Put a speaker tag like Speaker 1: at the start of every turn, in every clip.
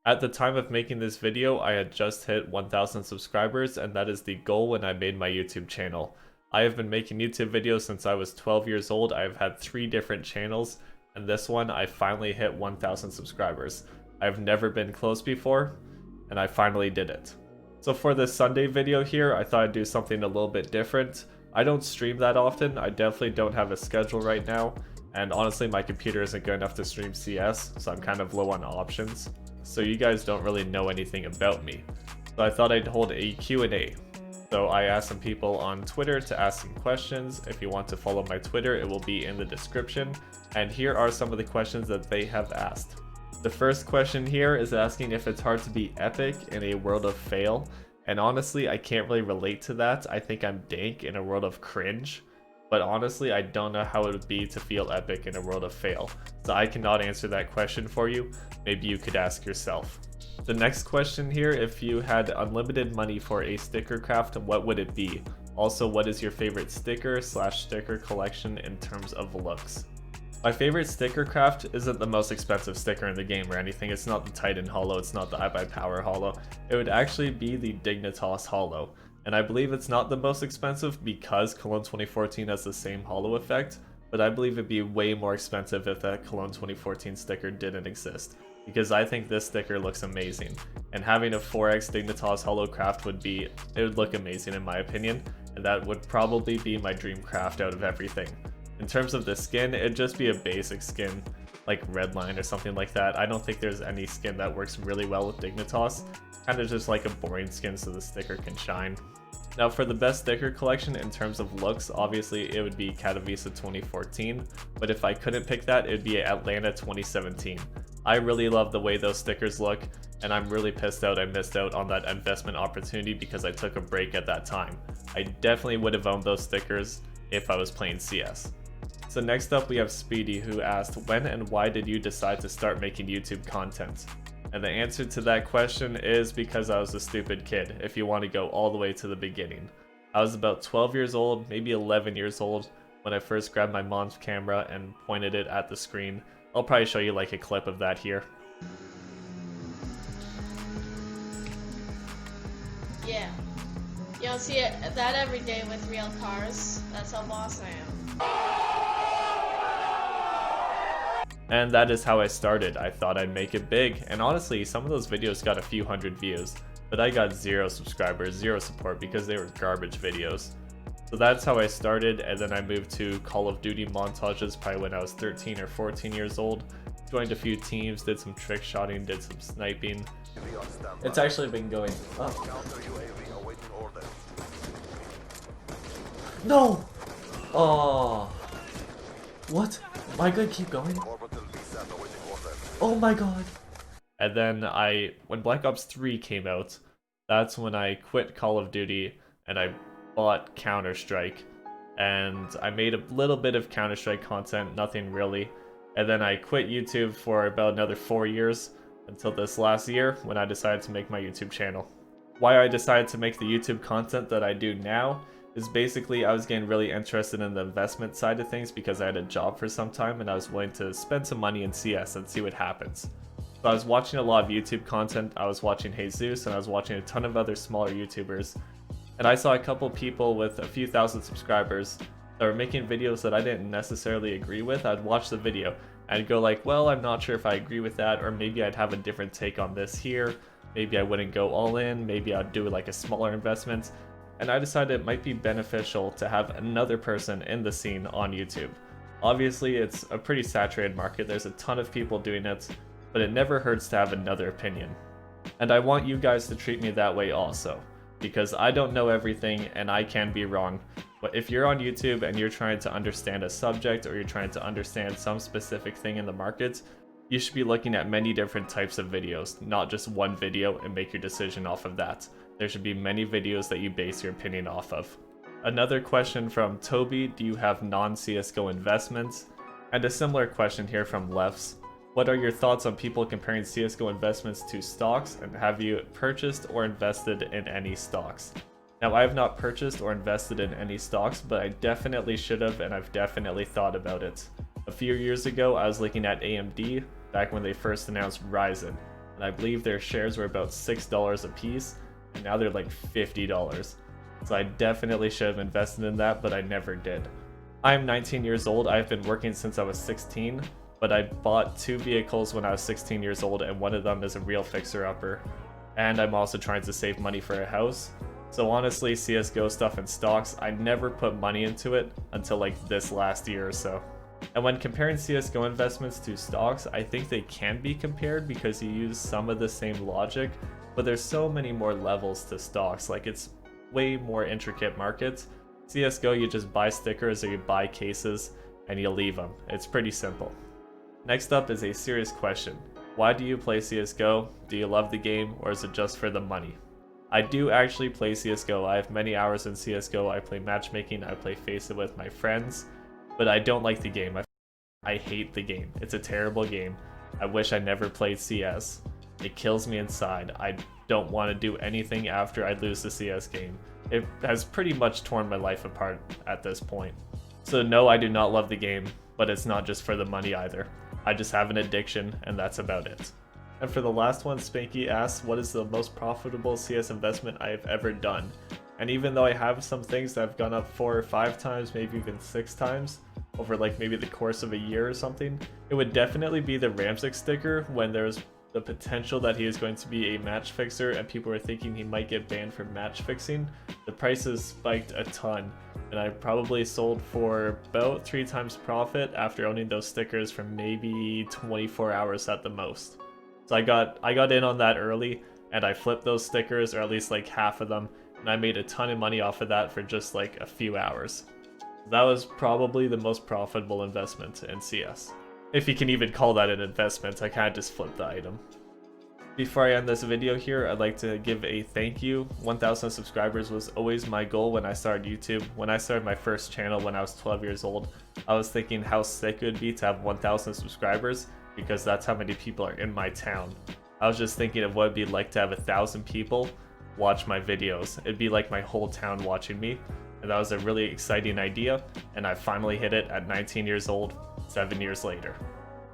Speaker 1: At the time of making this video, I had just hit 1,000 subscribers, and that is the goal when I made my YouTube channel. I have been making YouTube videos since I was 12 years old. I've had 3 different channels, and this one I finally hit 1,000 subscribers. I've never been close before, and I finally did it. So for this Sunday video here, I thought I'd do something a little bit different. I don't stream that often. I definitely don't have a schedule right now, and honestly my computer isn't good enough to stream CS, so I'm kind of low on options. So you guys don't really know anything about me. So I thought I'd hold a Q&A. So I asked some people on Twitter to ask some questions. If you want to follow my Twitter, it will be in the description. And here are some of the questions that they have asked. The first question here is asking if it's hard to be epic in a world of fail. And honestly, I can't really relate to that. I think I'm dank in a world of cringe. But honestly, I don't know how it would be to feel epic in a world of fail. So I cannot answer that question for you. Maybe you could ask yourself. The next question here, if you had unlimited money for a sticker craft, what would it be? Also, what is your favorite sticker/sticker collection in terms of looks? My favorite sticker craft isn't the most expensive sticker in the game or anything. It's not the Titan Holo, it's not the iBuyPower Holo. It would actually be the Dignitas Holo. And I believe it's not the most expensive because Cologne 2014 has the same holo effect, but I believe it'd be way more expensive if that Cologne 2014 sticker didn't exist. Because I think this sticker looks amazing. And having a 4x Dignitas Holo craft would look amazing in my opinion. And that would probably be my dream craft out of everything. In terms of the skin, it'd just be a basic skin, like Redline or something like that. I don't think there's any skin that works really well with Dignitas. Kind of just like a boring skin so the sticker can shine. Now for the best sticker collection in terms of looks, obviously it would be Katowice 2014, but if I couldn't pick that, it'd be Atlanta 2017. I really love the way those stickers look, and I'm really pissed out I missed out on that investment opportunity because I took a break at that time. I definitely would have owned those stickers if I was playing CS. So next up we have Speedy, who asked, when and why did you decide to start making YouTube content? And the answer to that question is because I was a stupid kid, if you want to go all the way to the beginning. I was about 12 years old, maybe 11 years old, when I first grabbed my mom's camera and pointed it at the screen. I'll probably show you like a clip of that here.
Speaker 2: Yeah. You don't see that every day with real cars. That's how boss I am.
Speaker 1: And that is how I started. I thought I'd make it big, and honestly, some of those videos got a few hundred views, but I got 0 subscribers, 0 support because they were garbage videos. So that's how I started, and then I moved to Call of Duty montages probably when I was 13 or 14 years old. Joined a few teams, did some trick shotting, did some sniping. It's actually been going up. No! Oh. What? Am I gonna keep going? Oh my god. And then when Black Ops 3 came out, that's when I quit Call of Duty and I bought Counter-Strike. And I made a little bit of Counter-Strike content, nothing really. And then I quit YouTube for about another 4 years until this last year when I decided to make my YouTube channel. Why I decided to make the YouTube content that I do now is basically I was getting really interested in the investment side of things because I had a job for some time and I was willing to spend some money in CS and see what happens. So I was watching a lot of YouTube content, I was watching Jesus and I was watching a ton of other smaller YouTubers, and I saw a couple people with a few thousand subscribers that were making videos that I didn't necessarily agree with. I'd watch the video and I'd go like, well, I'm not sure if I agree with that, or maybe I'd have a different take on this here, maybe I wouldn't go all in, maybe I'd do like a smaller investment. And I decided it might be beneficial to have another person in the scene on YouTube. Obviously, it's a pretty saturated market, there's a ton of people doing it, but it never hurts to have another opinion. And I want you guys to treat me that way also, because I don't know everything and I can be wrong. But if you're on YouTube and you're trying to understand a subject or you're trying to understand some specific thing in the market, you should be looking at many different types of videos, not just one video and make your decision off of that. There should be many videos that you base your opinion off of. Another question from Toby, do you have non-CSGO investments? And a similar question here from Lefts. What are your thoughts on people comparing CSGO investments to stocks, and have you purchased or invested in any stocks? Now, I have not purchased or invested in any stocks, but I definitely should have, and I've definitely thought about it. A few years ago, I was looking at AMD back when they first announced Ryzen. and I believe their shares were about $6 a piece, and now they're like $50. So I definitely should have invested in that, but I never did. I'm 19 years old. I've been working since I was 16, but I bought 2 vehicles when I was 16 years old, and one of them is a real fixer-upper. And I'm also trying to save money for a house. So honestly, CSGO stuff and stocks, I never put money into it until like this last year or so. And when comparing CSGO investments to stocks, I think they can be compared because you use some of the same logic, but there's so many more levels to stocks. Like, it's way more intricate markets. CSGO, you just buy stickers or you buy cases and you leave them. It's pretty simple. Next up is a serious question. Why do you play CSGO? Do you love the game, or is it just for the money? I do actually play CSGO. I have many hours in CSGO. I play matchmaking, I play Face It with my friends, but I don't like the game. I hate the game. It's a terrible game. I wish I never played CS. It kills me inside. I don't want to do anything after I lose the CS game. It has pretty much torn my life apart at this point. So no, I do not love the game, but it's not just for the money either. I just have an addiction, and that's about it. And for the last one, Spanky asks, what is the most profitable CS investment I have ever done? And even though I have some things that have gone up 4 or 5 times, maybe even 6 times, over like maybe the course of a year or something, it would definitely be the Ramsek sticker when there's the potential that he is going to be a match fixer and people were thinking he might get banned for match fixing. The prices spiked a ton, and I probably sold for about 3 times profit after owning those stickers for maybe 24 hours at the most. So I got in on that early, and I flipped those stickers, or at least like half of them, and I made a ton of money off of that for just like a few hours. That was probably the most profitable investment in CS. If you can even call that an investment, I kind of just flipped the item. Before I end this video here, I'd like to give a thank you. 1,000 subscribers was always my goal when I started YouTube. When I started my first channel when I was 12 years old, I was thinking how sick it would be to have 1,000 subscribers, because that's how many people are in my town. I was just thinking of what it'd be like to have 1,000 people watch my videos. It'd be like my whole town watching me, and that was a really exciting idea, and I finally hit it at 19 years old, 7 years later.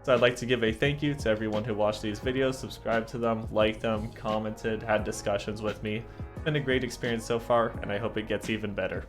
Speaker 1: So I'd like to give a thank you to everyone who watched these videos, subscribed to them, liked them, commented, had discussions with me. It's been a great experience so far, and I hope it gets even better.